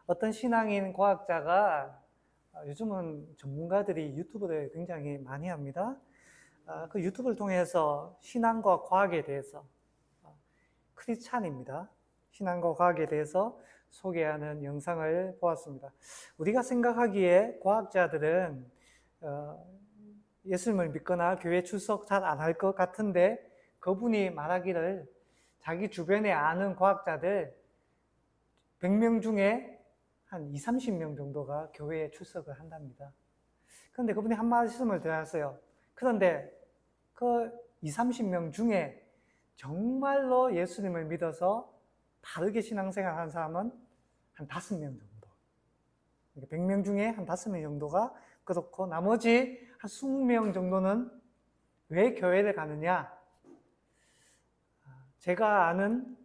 어떤 신앙인 과학자가 요즘은 전문가들이 유튜브를 굉장히 많이 합니다. 그 유튜브를 통해서 신앙과 과학에 대해서, 크리스찬입니다. 신앙과 과학에 대해서 소개하는 영상을 보았습니다. 우리가 생각하기에 과학자들은 예수님을 믿거나 교회 출석 잘 안 할 것 같은데, 그분이 말하기를 자기 주변에 아는 과학자들 100명 중에 한 20, 30명 정도가 교회에 출석을 한답니다. 그런데 그분이 한 말씀을 드렸어요. 그런데 그 20, 30명 중에 정말로 예수님을 믿어서 바르게 신앙생활 한 사람은 한 5명 정도. 100명 중에 한 5명 정도가 그렇고, 나머지 한 20명 정도는 왜 교회를 가느냐? 제가 아는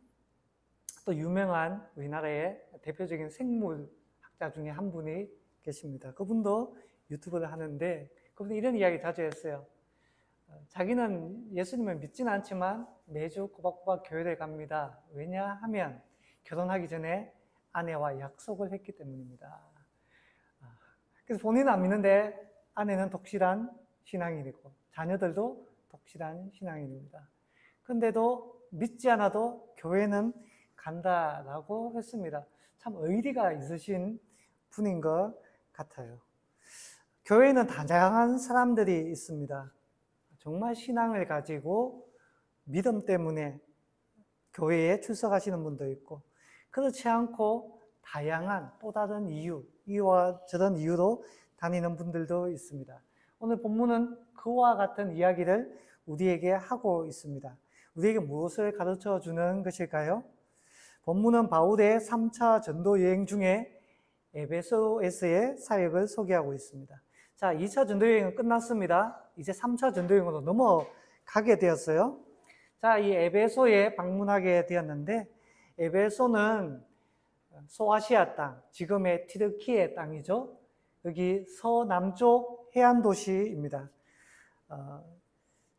또 유명한 우리나라의 대표적인 생물학자 중에 한 분이 계십니다. 그분도 유튜브를 하는데, 그분이 이런 이야기 자주 했어요. 자기는 예수님을 믿지는 않지만 매주 꼬박꼬박 교회를 갑니다. 왜냐하면 결혼하기 전에 아내와 약속을 했기 때문입니다. 그래서 본인은 안 믿는데 아내는 독실한 신앙인이고 자녀들도 독실한 신앙인입니다. 그런데도 믿지 않아도 교회는 간다라고 했습니다. 참 의리가 있으신 분인 것 같아요. 교회에는 다양한 사람들이 있습니다. 정말 신앙을 가지고 믿음 때문에 교회에 출석하시는 분도 있고, 그렇지 않고 다양한 또 다른 이유와 저런 이유로 다니는 분들도 있습니다. 오늘 본문은 그와 같은 이야기를 우리에게 하고 있습니다. 우리에게 무엇을 가르쳐 주는 것일까요? 본문은 바울의 3차 전도 여행 중에 에베소에서의 사역을 소개하고 있습니다. 자, 2차 전도 여행은 끝났습니다. 이제 3차 전도 여행으로 넘어가게 되었어요. 자, 이 에베소에 방문하게 되었는데, 에베소는 소아시아 땅, 지금의 튀르키예 땅이죠. 여기 서남쪽 해안 도시입니다.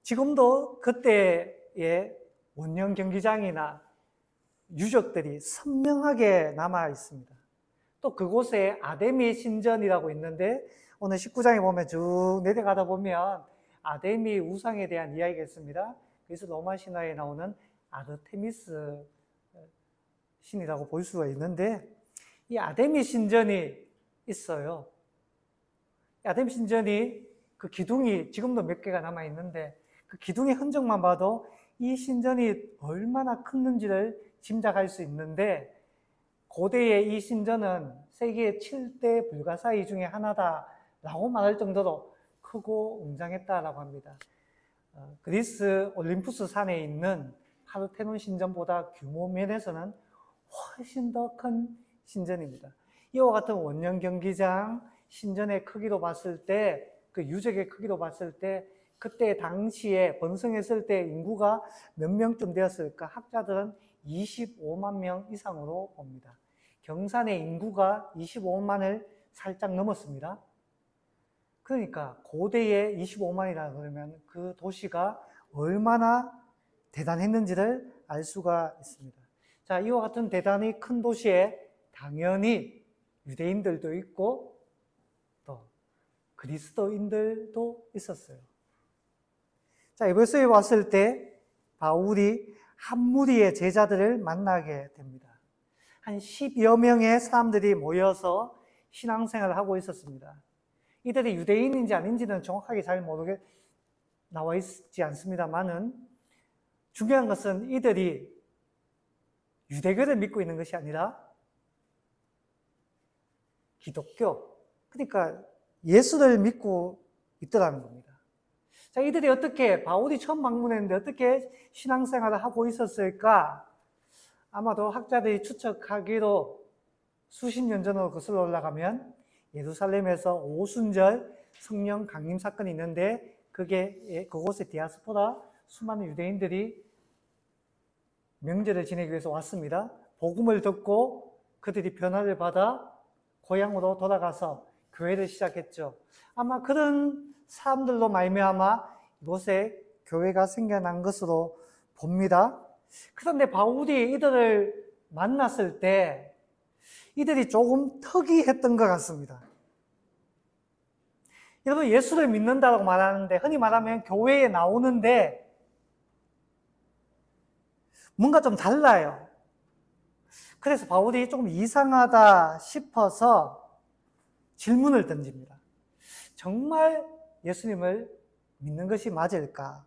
지금도 그때의 원형 경기장이나 유적들이 선명하게 남아 있습니다. 또 그곳에 아데미 신전이라고 있는데, 오늘 19장에 보면 쭉 내려가다 보면 아데미 우상에 대한 이야기가 있습니다. 그래서 로마 신화에 나오는 아르테미스 신이라고 볼 수가 있는데, 이 아데미 신전이 있어요. 아데미 신전이 그 기둥이 지금도 몇 개가 남아 있는데, 그 기둥의 흔적만 봐도 이 신전이 얼마나 컸는지를 짐작할 수 있는데, 고대의 이 신전은 세계 7대 불가사의 중에 하나다라고 말할 정도로 크고 웅장했다라고 합니다. 그리스 올림푸스 산에 있는 파르테논 신전보다 규모 면에서는 훨씬 더 큰 신전입니다. 이와 같은 원형 경기장 신전의 크기로 봤을 때, 그 유적의 크기로 봤을 때, 그때 당시에 번성했을 때 인구가 몇 명쯤 되었을까? 학자들은 25만 명 이상으로 봅니다. 경산의 인구가 25만을 살짝 넘었습니다. 그러니까 고대의 25만이라 그러면 그 도시가 얼마나 대단했는지를 알 수가 있습니다. 자, 이와 같은 대단히 큰 도시에 당연히 유대인들도 있고 또 그리스도인들도 있었어요. 자, 에베소에 왔을 때 바울이 한 무리의 제자들을 만나게 됩니다. 한 10여 명의 사람들이 모여서 신앙생활을 하고 있었습니다. 이들이 유대인인지 아닌지는 정확하게 잘 모르게 나와 있지 않습니다만은, 중요한 것은 이들이 유대교를 믿고 있는 것이 아니라 기독교, 그러니까 예수를 믿고 있더라는 겁니다. 자, 이들이 어떻게, 바울이 처음 방문했는데 어떻게 신앙생활을 하고 있었을까? 아마도 학자들이 추측하기로 수십 년 전으로 거슬러 올라가면 예루살렘에서 오순절 성령 강림 사건이 있는데, 그곳에 디아스포라 수많은 유대인들이 명절을 지내기 위해서 왔습니다. 복음을 듣고 그들이 변화를 받아 고향으로 돌아가서 교회를 시작했죠. 아마 그런 사람들로 말미암아 이곳에 교회가 생겨난 것으로 봅니다. 그런데 바울이 이들을 만났을 때 이들이 조금 특이했던 것 같습니다. 여러분, 예수를 믿는다고 말하는데, 흔히 말하면 교회에 나오는데 뭔가 좀 달라요. 그래서 바울이 조금 이상하다 싶어서 질문을 던집니다. 정말 예수님을 믿는 것이 맞을까?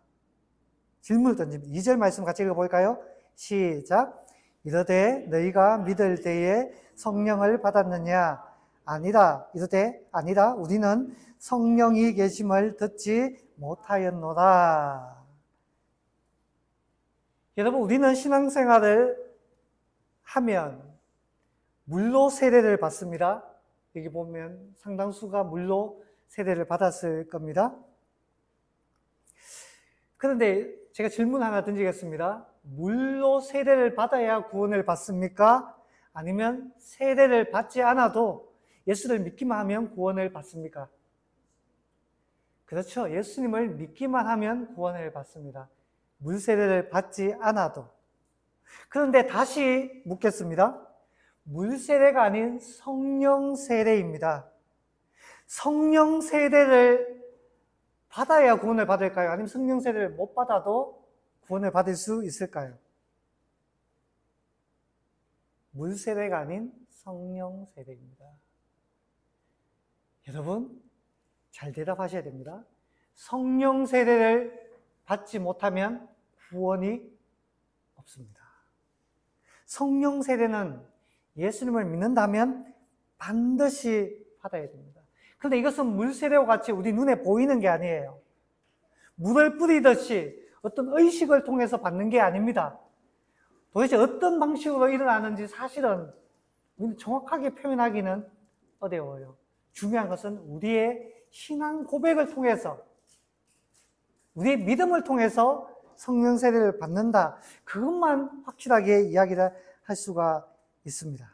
질문을 던집니다. 2절 말씀 같이 읽어볼까요? 시작. 이르되 너희가 믿을 때에 성령을 받았느냐? 아니다. 이르되 아니다. 우리는 성령이 계심을 듣지 못하였노라. 여러분, 우리는 신앙생활을 하면 물로 세례를 받습니다. 여기 보면 상당수가 물로 세례를 받았을 겁니다. 그런데 제가 질문 하나 던지겠습니다. 물로 세례를 받아야 구원을 받습니까? 아니면 세례를 받지 않아도 예수를 믿기만 하면 구원을 받습니까? 그렇죠. 예수님을 믿기만 하면 구원을 받습니다. 물 세례를 받지 않아도. 그런데 다시 묻겠습니다. 물 세례가 아닌 성령 세례입니다. 성령 세례를 받아야 구원을 받을까요? 아니면 성령 세례를 못 받아도 구원을 받을 수 있을까요? 물 세례가 아닌 성령 세례입니다. 여러분, 잘 대답하셔야 됩니다. 성령 세례를 받지 못하면 구원이 없습니다. 성령 세례는 예수님을 믿는다면 반드시 받아야 됩니다. 그런데 이것은 물 세례와 같이 우리 눈에 보이는 게 아니에요. 물을 뿌리듯이 어떤 의식을 통해서 받는 게 아닙니다. 도대체 어떤 방식으로 일어나는지 사실은 정확하게 표현하기는 어려워요. 중요한 것은 우리의 신앙 고백을 통해서, 우리의 믿음을 통해서 성령 세례를 받는다. 그것만 확실하게 이야기를 할 수가 있습니다.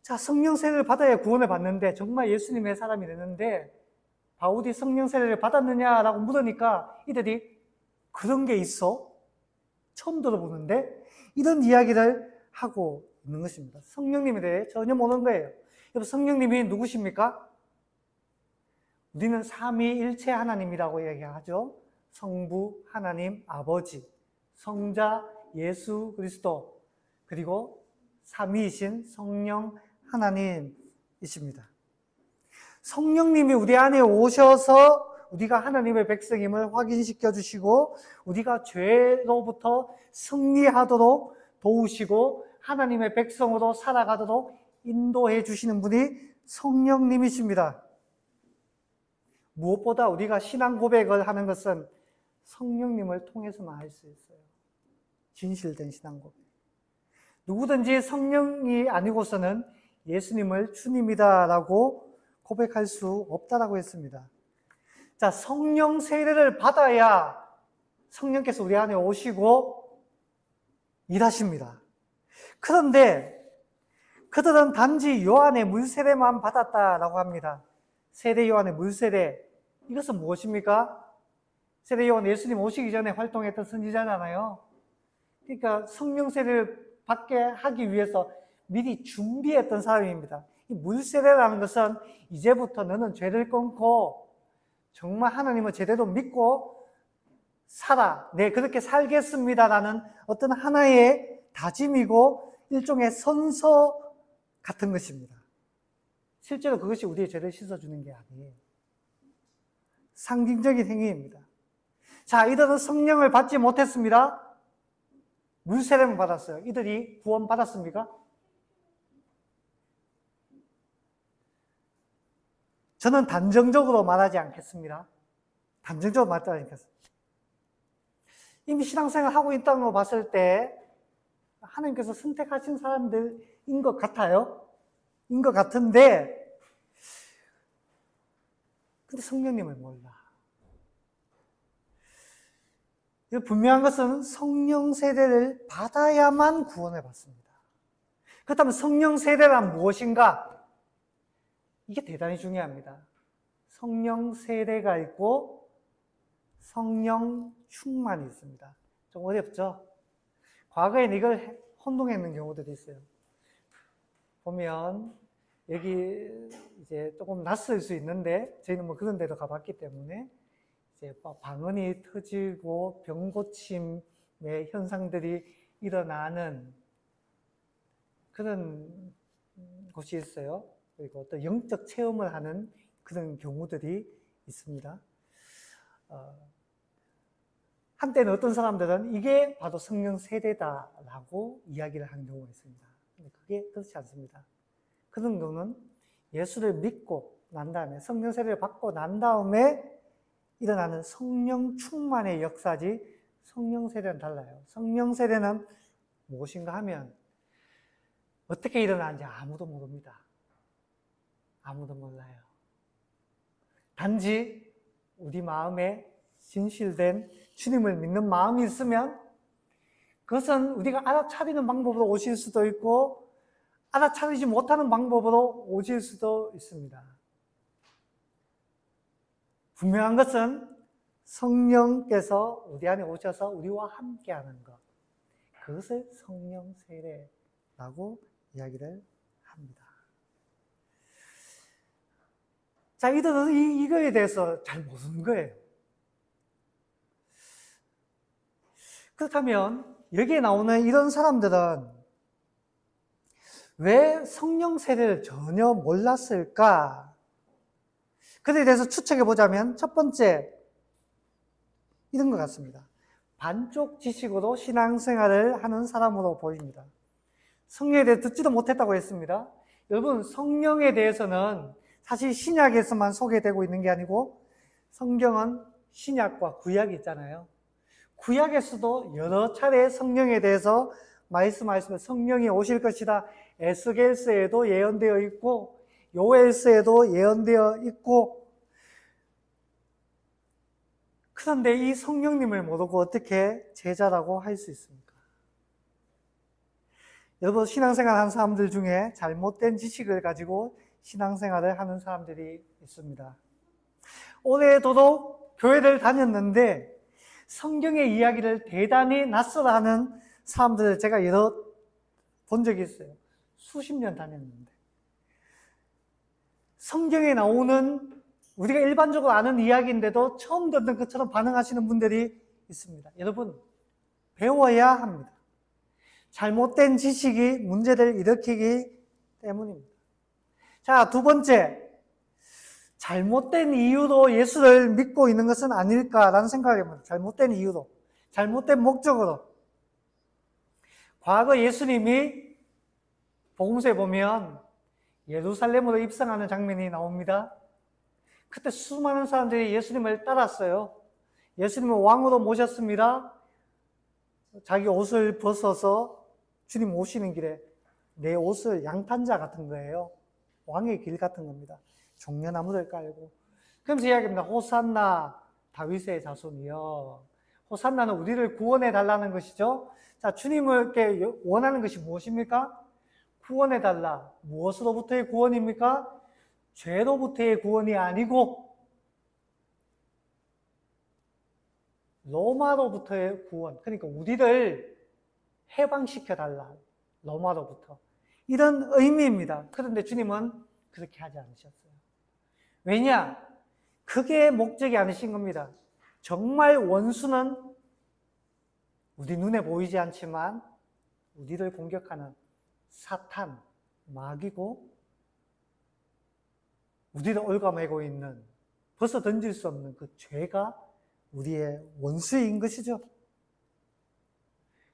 자, 성령 세례를 받아야 구원을 받는데 정말 예수님의 사람이 되는데 바울이 성령 세례를 받았느냐라고 물으니까 이들이 그런 게 있어? 처음 들어보는데 이런 이야기를 하고 있는 것입니다. 성령님에 대해 전혀 모르는 거예요. 여러분, 성령님이 누구십니까? 우리는 삼위일체 하나님이라고 얘기하죠. 성부 하나님 아버지, 성자 예수 그리스도, 그리고 삼위이신 성령 하나님이십니다. 성령님이 우리 안에 오셔서 우리가 하나님의 백성임을 확인시켜 주시고 우리가 죄로부터 승리하도록 도우시고 하나님의 백성으로 살아가도록 인도해 주시는 분이 성령님이십니다. 무엇보다 우리가 신앙 고백을 하는 것은 성령님을 통해서만 할 수 있어요. 진실된 신앙 고백. 누구든지 성령이 아니고서는 예수님을 주님이다라고 고백할 수 없다라고 했습니다. 자, 성령 세례를 받아야 성령께서 우리 안에 오시고 일하십니다. 그런데 그들은 단지 요한의 물세례만 받았다라고 합니다. 세례 요한의 물세례, 이것은 무엇입니까? 세례 요한 예수님 오시기 전에 활동했던 선지자잖아요. 그러니까 성령 세례를 받게 하기 위해서 미리 준비했던 사람입니다. 이 물세례라는 것은 이제부터 너는 죄를 끊고 정말 하나님을 제대로 믿고 살아. 네, 그렇게 살겠습니다라는 어떤 하나의 다짐이고 일종의 선서 같은 것입니다. 실제로 그것이 우리의 죄를 씻어주는 게 아니에요. 상징적인 행위입니다. 자, 이들은 성령을 받지 못했습니다. 물세례만 받았어요. 이들이 구원 받았습니까? 저는 단정적으로 말하지 않겠습니다. 단정적으로 말하지 않겠습니다. 이미 신앙생활 하고 있다는 거 봤을 때 하나님께서 선택하신 사람들인 것 같아요. 인 것 같은데 근데 성령님을 몰라. 분명한 것은 성령 세례를 받아야만 구원을 받습니다. 그렇다면 성령 세례란 무엇인가? 이게 대단히 중요합니다. 성령 세례가 있고 성령 충만이 있습니다. 좀 어렵죠? 과거에는 이걸 혼동했는 경우들이 있어요. 보면 여기 이제 조금 낯설 수 있는데 저희는 뭐 그런 데도 가봤기 때문에 이제 방언이 터지고 병고침의 현상들이 일어나는 그런 곳이 있어요. 그리고 또 영적 체험을 하는 그런 경우들이 있습니다. 한때는 어떤 사람들은 이게 바로 성령 세례다라고 이야기를 한 경우가 있습니다. 근데 그게 그렇지 않습니다. 그런 경우는 예수를 믿고 난 다음에 성령 세례를 받고 난 다음에 일어나는 성령 충만의 역사지 성령 세례는 달라요. 성령 세례는 무엇인가 하면 어떻게 일어나는지 아무도 모릅니다. 아무도 몰라요. 단지 우리 마음에 진실된 주님을 믿는 마음이 있으면 그것은 우리가 알아차리는 방법으로 오실 수도 있고 알아차리지 못하는 방법으로 오실 수도 있습니다. 분명한 것은 성령께서 우리 안에 오셔서 우리와 함께하는 것, 그것을 성령 세례라고 이야기를 합니다. 자, 이들은 이거에 대해서 잘 모르는 거예요. 그렇다면 여기에 나오는 이런 사람들은 왜 성령 세례를 전혀 몰랐을까? 그에 대해서 추측해 보자면 첫 번째, 이런 것 같습니다. 반쪽 지식으로 신앙생활을 하는 사람으로 보입니다. 성령에 대해 듣지도 못했다고 했습니다. 여러분, 성령에 대해서는 사실 신약에서만 소개되고 있는 게 아니고 성경은 신약과 구약이 있잖아요. 구약에서도 여러 차례 성령에 대해서 말씀하시면 성령이 오실 것이다. 에스겔서에도 예언되어 있고 요엘서에도 예언되어 있고, 그런데 이 성령님을 모르고 어떻게 제자라고 할 수 있습니까? 여러분, 신앙생활 하는 사람들 중에 잘못된 지식을 가지고 신앙생활을 하는 사람들이 있습니다. 오래도록 교회를 다녔는데 성경의 이야기를 대단히 낯설어하는 사람들을 제가 여러 본 적이 있어요. 수십 년 다녔는데 성경에 나오는 우리가 일반적으로 아는 이야기인데도 처음 듣는 것처럼 반응하시는 분들이 있습니다. 여러분, 배워야 합니다. 잘못된 지식이 문제를 일으키기 때문입니다. 자, 두 번째, 잘못된 이유로 예수를 믿고 있는 것은 아닐까라는 생각을 해봅니다. 잘못된 이유로, 잘못된 목적으로. 과거 예수님이 복음서에 보면 예루살렘으로 입성하는 장면이 나옵니다. 그때 수많은 사람들이 예수님을 따랐어요. 예수님을 왕으로 모셨습니다. 자기 옷을 벗어서 주님 오시는 길에 내 옷을 양탄자 같은 거예요. 왕의 길 같은 겁니다. 종려나무를 깔고. 그러면서 이야기합니다. 호산나 다윗의 자손이여. 호산나는 우리를 구원해 달라는 것이죠. 자, 주님께 원하는 것이 무엇입니까? 구원해 달라. 무엇으로부터의 구원입니까? 죄로부터의 구원이 아니고 로마로부터의 구원. 그러니까 우리를 해방시켜 달라. 로마로부터. 이런 의미입니다. 그런데 주님은 그렇게 하지 않으셨어요. 왜냐? 그게 목적이 아니신 겁니다. 정말 원수는 우리 눈에 보이지 않지만 우리를 공격하는 사탄, 마귀고 우리를 얽어매고 있는, 벗어 던질 수 없는 그 죄가 우리의 원수인 것이죠.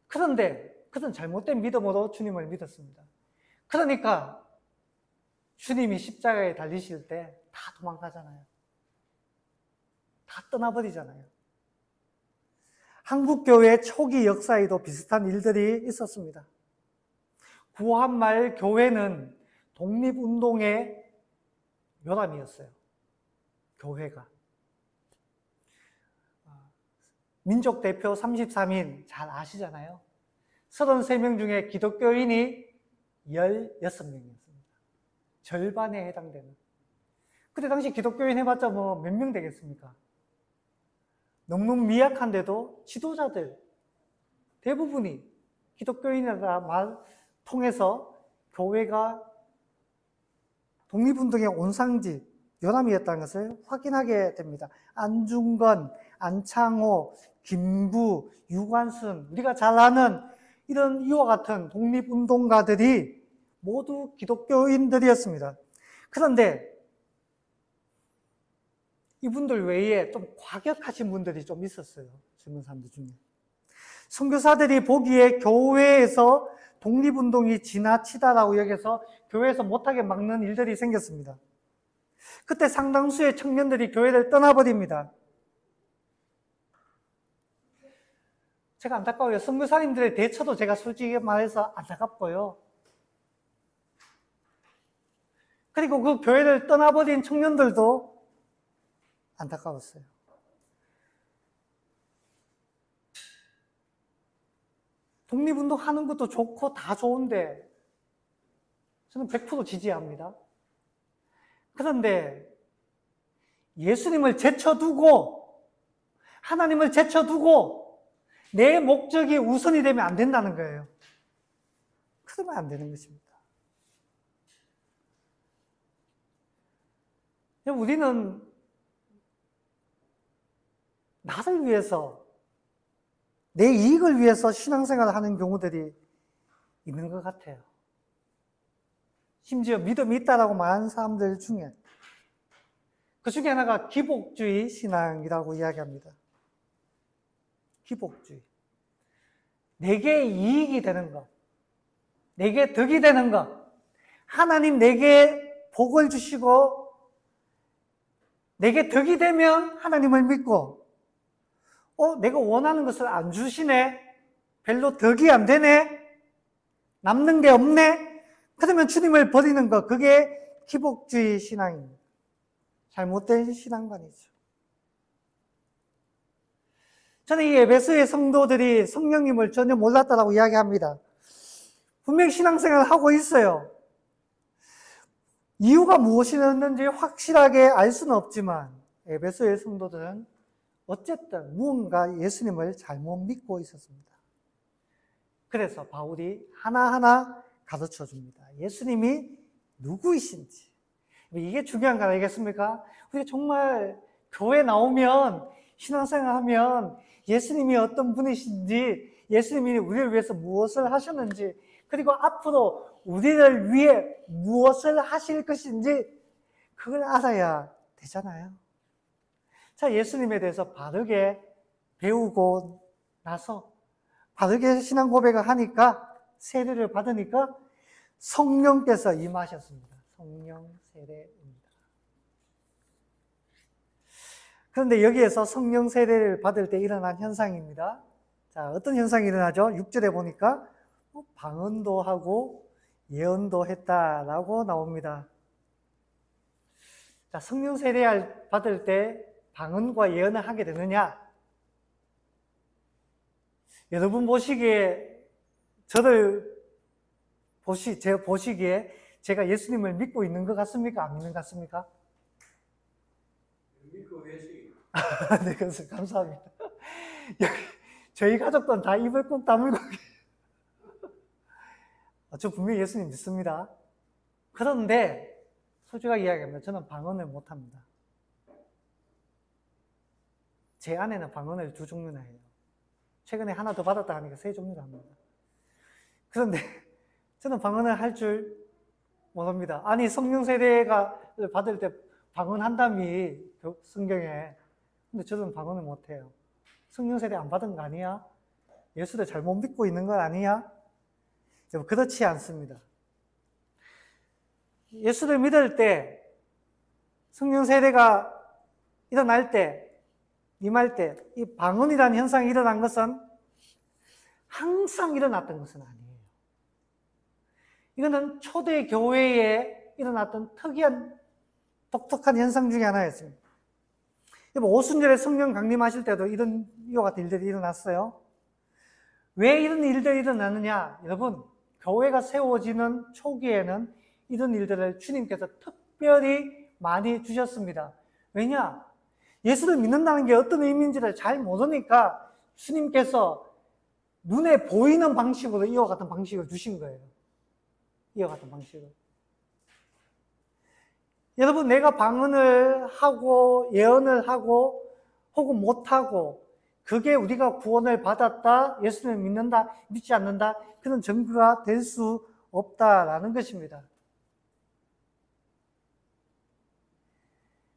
그런데 그는 잘못된 믿음으로 주님을 믿었습니다. 그러니까 주님이 십자가에 달리실 때 다 도망가잖아요. 다 떠나버리잖아요. 한국교회 초기 역사에도 비슷한 일들이 있었습니다. 구한말 교회는 독립운동의 묘람이었어요. 교회가. 민족 대표 33인 잘 아시잖아요. 33명 중에 기독교인이 16명이었습니다. 절반에 해당되는. 그때 당시 기독교인 해봤자 뭐 몇 명 되겠습니까? 너무 미약한데도 지도자들 대부분이 기독교인이라 말 통해서 교회가 독립운동의 온상지 요람이었다는 것을 확인하게 됩니다. 안중근, 안창호, 김구, 유관순, 우리가 잘 아는 이런 이와 같은 독립운동가들이 모두 기독교인들이었습니다. 그런데 이분들 외에 좀 과격하신 분들이 좀 있었어요. 젊은 사람들 중에. 선교사들이 보기에 교회에서 독립운동이 지나치다라고 여겨서 교회에서 못하게 막는 일들이 생겼습니다. 그때 상당수의 청년들이 교회를 떠나버립니다. 제가 안타까워요. 선교사님들의 대처도 제가 솔직히 말해서 안타깝고요. 그리고 그 교회를 떠나버린 청년들도 안타까웠어요. 독립운동 하는 것도 좋고 다 좋은데 저는 100% 지지합니다. 그런데 예수님을 제쳐두고 하나님을 제쳐두고 내 목적이 우선이 되면 안 된다는 거예요. 그러면 안 되는 것입니다. 우리는 나를 위해서 내 이익을 위해서 신앙생활을 하는 경우들이 있는 것 같아요. 심지어 믿음이 있다라고 말하는 사람들 중에 그 중에 하나가 기복주의 신앙이라고 이야기합니다. 기복주의. 내게 이익이 되는 것, 내게 덕이 되는 것, 하나님 내게 복을 주시고 내게 덕이 되면 하나님을 믿고 내가 원하는 것을 안 주시네? 별로 덕이 안 되네? 남는 게 없네? 그러면 주님을 버리는 것, 그게 기복주의 신앙입니다. 잘못된 신앙관이죠. 저는 이 에베소의 성도들이 성령님을 전혀 몰랐다라고 이야기합니다. 분명히 신앙생활을 하고 있어요. 이유가 무엇이었는지 확실하게 알 수는 없지만 에베소의 성도들은 어쨌든 무언가 예수님을 잘못 믿고 있었습니다. 그래서 바울이 하나하나 가르쳐 줍니다. 예수님이 누구이신지. 이게 중요한 거 아니겠습니까? 우리가 정말 교회 나오면 신앙생활 하면 예수님이 어떤 분이신지, 예수님이 우리를 위해서 무엇을 하셨는지, 그리고 앞으로 우리를 위해 무엇을 하실 것인지 그걸 알아야 되잖아요. 자, 예수님에 대해서 바르게 배우고 나서 바르게 신앙 고백을 하니까, 세례를 받으니까 성령께서 임하셨습니다. 성령 세례입니다. 그런데 여기에서 성령 세례를 받을 때 일어난 현상입니다. 자, 어떤 현상이 일어나죠? 6절에 보니까 방언도 하고 예언도 했다라고 나옵니다. 자, 성령 세례를 받을 때 방언과 예언을 하게 되느냐? 여러분 보시기에, 제가 보시기에 제가 예수님을 믿고 있는 것 같습니까? 안 믿는 것 같습니까? 믿고 계시. 네, 그래서 감사합니다. 저희 가족들은 다 입을 꾹 다물고 저 분명히 예수님 믿습니다. 그런데 솔직하게 이야기하면 저는 방언을 못합니다. 제 아내는 방언을 2종류나 해요. 최근에 하나 더 받았다 하니까 3종류나 합니다. 그런데 저는 방언을 할 줄 모릅니다. 아니, 성령 세례가 받을 때 방언한다미 성경에. 근데 저는 방언을 못해요. 성령 세례 안 받은 거 아니야? 예수를 잘못 믿고 있는 건 아니야? 그렇지 않습니다. 예수를 믿을 때, 성령 세례가 일어날 때, 임할 때, 이 방언이라는 현상이 일어난 것은 항상 일어났던 것은 아니에요. 이거는 초대 교회에 일어났던 특이한, 독특한 현상 중에 하나였습니다. 오순절에 성령 강림하실 때도 이와 같은 일들이 일어났어요. 왜 이런 일들이 일어나느냐? 여러분, 교회가 세워지는 초기에는 이런 일들을 주님께서 특별히 많이 주셨습니다. 왜냐? 예수를 믿는다는 게 어떤 의미인지를 잘 모르니까 주님께서 눈에 보이는 방식으로 이와 같은 방식을 주신 거예요. 이와 같은 방식으로. 여러분, 내가 방언을 하고 예언을 하고 혹은 못하고 그게 우리가 구원을 받았다, 예수님을 믿는다, 믿지 않는다, 그런 증거가 될 수 없다라는 것입니다.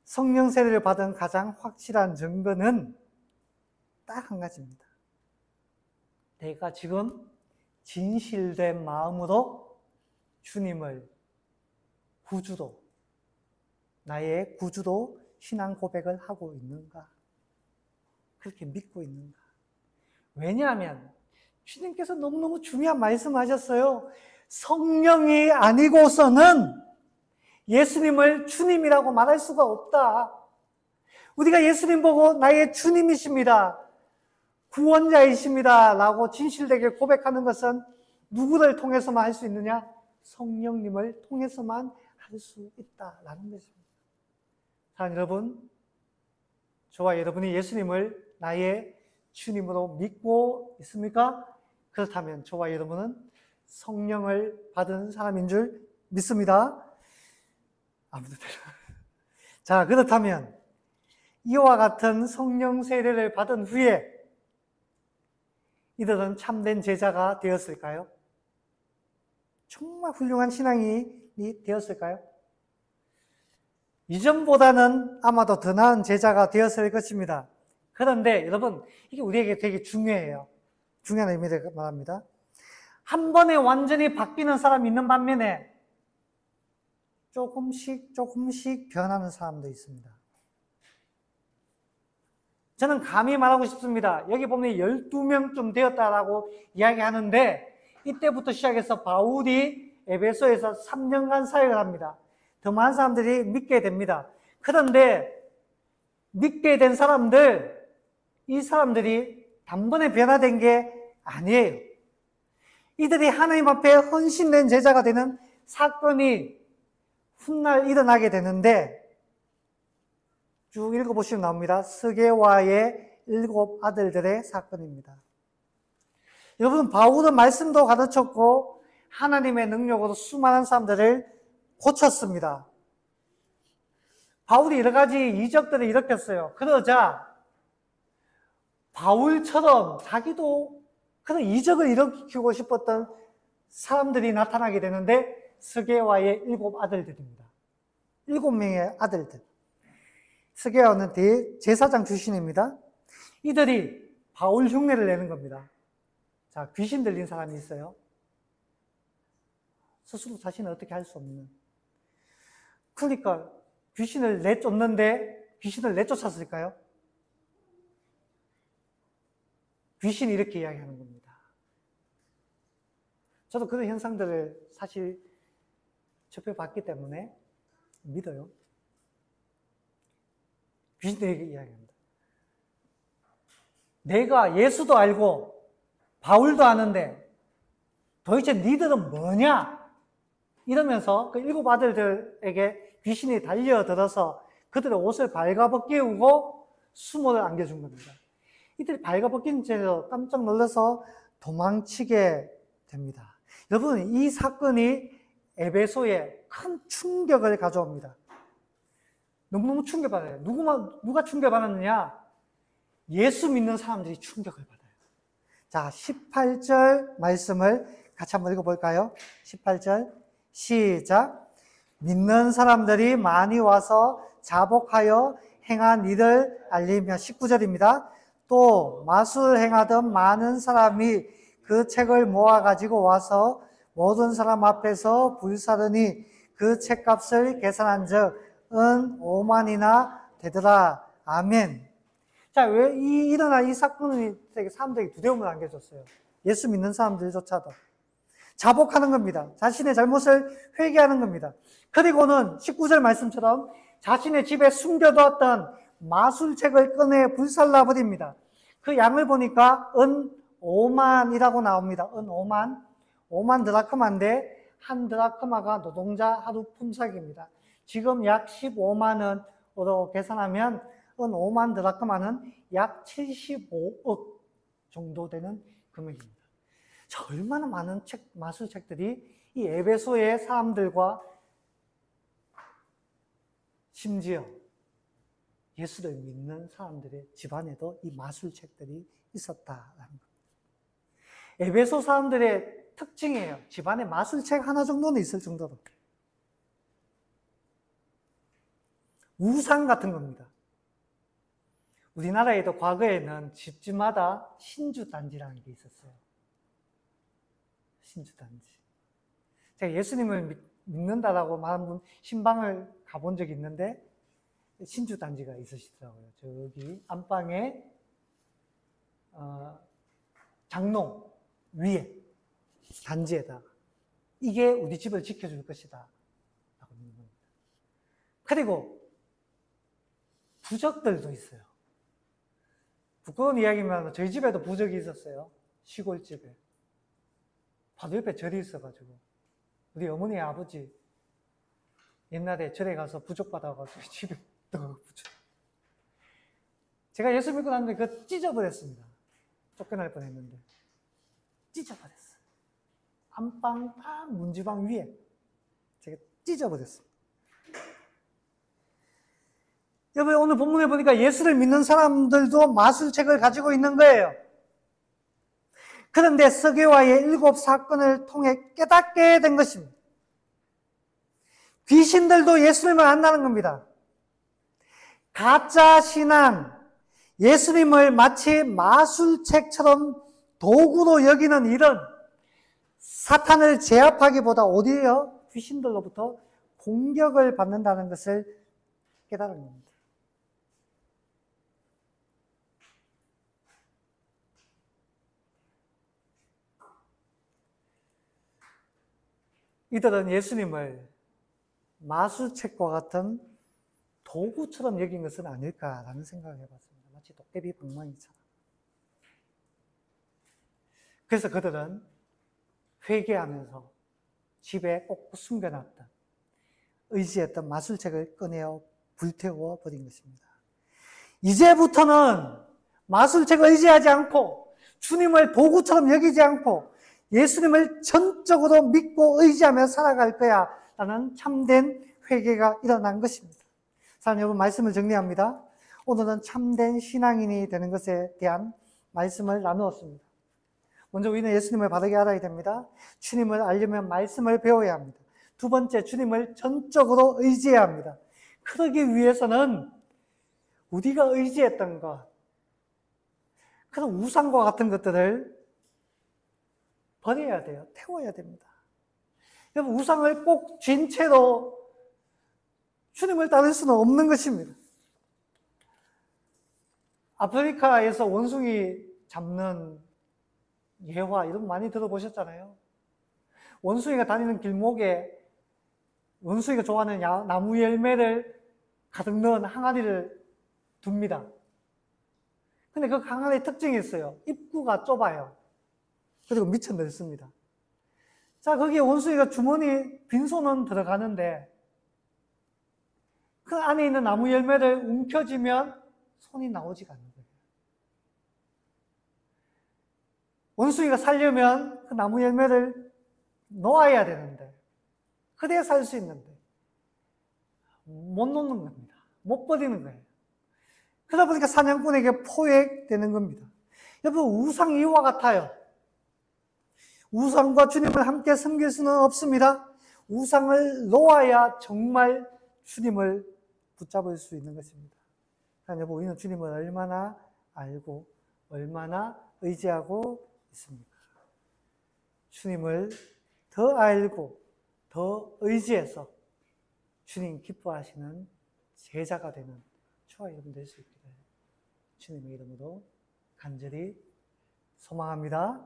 성령 세례를 받은 가장 확실한 증거는 딱 한 가지입니다. 내가 지금 진실된 마음으로 주님을 구주로, 나의 구주로 신앙 고백을 하고 있는가? 그렇게 믿고 있는가? 왜냐하면 주님께서 너무너무 중요한 말씀하셨어요. 성령이 아니고서는 예수님을 주님이라고 말할 수가 없다. 우리가 예수님 보고 나의 주님이십니다, 구원자이십니다 라고 진실되게 고백하는 것은 누구를 통해서만 할 수 있느냐? 성령님을 통해서만 할 수 있다라는 것입니다. 사랑하는 여러분, 저와 여러분이 예수님을 나의 주님으로 믿고 있습니까? 그렇다면 저와 여러분은 성령을 받은 사람인 줄 믿습니다. 아무튼 자, 그렇다면 이와 같은 성령 세례를 받은 후에 이들은 참된 제자가 되었을까요? 정말 훌륭한 신앙이 되었을까요? 이전보다는 아마도 더 나은 제자가 되었을 것입니다. 그런데 여러분, 이게 우리에게 되게 중요해요. 중요한 의미를 말합니다. 한 번에 완전히 바뀌는 사람이 있는 반면에 조금씩 변하는 사람도 있습니다. 저는 감히 말하고 싶습니다. 여기 보면 12명쯤 되었다라고 이야기하는데 이때부터 시작해서 바울이 에베소에서 3년간 사역을 합니다. 더 많은 사람들이 믿게 됩니다. 그런데 믿게 된 사람들, 이 사람들이 단번에 변화된 게 아니에요. 이들이 하나님 앞에 헌신된 제자가 되는 사건이 훗날 일어나게 되는데 쭉 읽어보시면 나옵니다. 스게와의 7 아들들의 사건입니다. 여러분, 바울은 말씀도 가르쳤고 하나님의 능력으로 수많은 사람들을 고쳤습니다. 바울이 여러 가지 이적들을 일으켰어요. 그러자 바울처럼 자기도 그런 이적을 일으키고 싶었던 사람들이 나타나게 되는데 스게와의 7 아들들입니다. 7명의 아들들. 스게와는 제사장 출신입니다. 이들이 바울 흉내를 내는 겁니다. 자, 귀신 들린 사람이 있어요. 스스로 자신을 어떻게 할 수 없는. 그러니까 귀신을 내쫓는데 귀신을 내쫓았을까요? 귀신이 이렇게 이야기하는 겁니다. 저도 그런 현상들을 사실 접해봤기 때문에 믿어요. 귀신들에게 이야기합니다. 내가 예수도 알고 바울도 아는데 도대체 니들은 뭐냐? 이러면서 그 7 아들들에게 귀신이 달려들어서 그들의 옷을 발가벗기우고 수모를 안겨준 겁니다. 이들이 발가벗긴 채로 깜짝 놀라서 도망치게 됩니다. 여러분, 이 사건이 에베소에 큰 충격을 가져옵니다. 너무너무 충격받아요. 누가 충격받았느냐? 예수 믿는 사람들이 충격을 받아요. 자, 18절 말씀을 같이 한번 읽어볼까요? 18절 시작. 믿는 사람들이 많이 와서 자복하여 행한 일을 알리며 19절입니다. 또 마술 행하던 많은 사람이 그 책을 모아가지고 와서 모든 사람 앞에서 불사르니 그 책값을 계산한 적 은 5만이나 되더라. 아멘. 자, 왜 일어난 이 사건이 사람들에게 두려움을 안겨줬어요? 예수 믿는 사람들조차도. 자복하는 겁니다. 자신의 잘못을 회개하는 겁니다. 그리고는 19절 말씀처럼 자신의 집에 숨겨두었던 마술책을 꺼내 불살라버립니다. 그 양을 보니까 은 5만이라고 나옵니다. 은 5만. 5만 드라크마인데 한 드라크마가 노동자 하루 품삯입니다. 지금 약 15만 원으로 계산하면 은 5만 드라크마는 약 75억 정도 되는 금액입니다. 자, 얼마나 많은 마술책들이 이 에베소의 사람들과 심지어 예수를 믿는 사람들의 집안에도 이 마술책들이 있었다라는 겁니다. 에베소 사람들의 특징이에요. 집안에 마술책 하나 정도는 있을 정도로. 우상 같은 겁니다. 우리나라에도 과거에는 집집마다 신주단지라는 게 있었어요. 신주단지. 제가 예수님을 믿는다라고 말한 분 신방을 가본 적이 있는데 신주단지가 있으시더라고요. 저기 안방에 장롱 위에 단지에다가 이게 우리 집을 지켜줄 것이다 라고 믿는 겁니다. 그리고 부적들도 있어요. 부끄러운 이야기만 저희 집에도 부적이 있었어요. 시골집에. 바로 옆에 절이 있어가지고 우리 어머니 아버지 옛날에 절에 가서 부적 받아가지고 집에 부적. 제가 예수 믿고 났는데 그거 찢어버렸습니다. 쫓겨날 뻔했는데 찢어버렸어요. 안방 다 문지방 위에 제가 찢어버렸습니다. 여러분 오늘 본문에 보니까 예수를 믿는 사람들도 마술책을 가지고 있는 거예요. 그런데 서게와의 7 사건을 통해 깨닫게 된 것입니다. 귀신들도 예수님을 만나는 겁니다. 가짜 신앙, 예수님을 마치 마술책처럼 도구로 여기는 일은 사탄을 제압하기보다 오히려 귀신들로부터 공격을 받는다는 것을 깨달은 겁니다. 이들은 예수님을 마술책과 같은 도구처럼 여긴 것은 아닐까라는 생각을 해봤습니다. 마치 도깨비 방망이처럼. 그래서 그들은 회개하면서 집에 꼭 숨겨놨던 의지했던 마술책을 꺼내어 불태워 버린 것입니다. 이제부터는 마술책을 의지하지 않고 주님을 도구처럼 여기지 않고 예수님을 전적으로 믿고 의지하며 살아갈 거야 라는 참된 회개가 일어난 것입니다. 사랑하는 여러분, 말씀을 정리합니다. 오늘은 참된 신앙인이 되는 것에 대한 말씀을 나누었습니다. 먼저 우리는 예수님을 바르게 알아야 됩니다. 주님을 알려면 말씀을 배워야 합니다. 두 번째, 주님을 전적으로 의지해야 합니다. 그러기 위해서는 우리가 의지했던 것, 그런 우상과 같은 것들을 버려야 돼요. 태워야 됩니다. 여러분, 우상을 꼭 쥔 채로 주님을 따를 수는 없는 것입니다. 아프리카에서 원숭이 잡는 예화 이런 거 많이 들어보셨잖아요. 원숭이가 다니는 길목에 원숭이가 좋아하는 나무 열매를 가득 넣은 항아리를 둡니다. 근데 그 항아리의 특징이 있어요. 입구가 좁아요. 그리고 미쳐 넓습니다. 자, 거기에 원숭이가 주머니 빈손은 들어가는데 그 안에 있는 나무 열매를 움켜쥐면 손이 나오지가 않는 거예요. 원숭이가 살려면 그 나무 열매를 놓아야 되는데 그래야 살 수 있는데 못 놓는 겁니다. 못 버리는 거예요. 그러다 보니까 사냥꾼에게 포획되는 겁니다. 여러분, 우상이 이와 같아요. 우상과 주님을 함께 섬길 수는 없습니다. 우상을 놓아야 정말 주님을 붙잡을 수 있는 것입니다. 여러분, 우리는 주님을 얼마나 알고 얼마나 의지하고 있습니까? 주님을 더 알고 더 의지해서 주님 기뻐하시는 제자가 되는 저와 여러분 될 수 있기를 주님의 이름으로 간절히 소망합니다.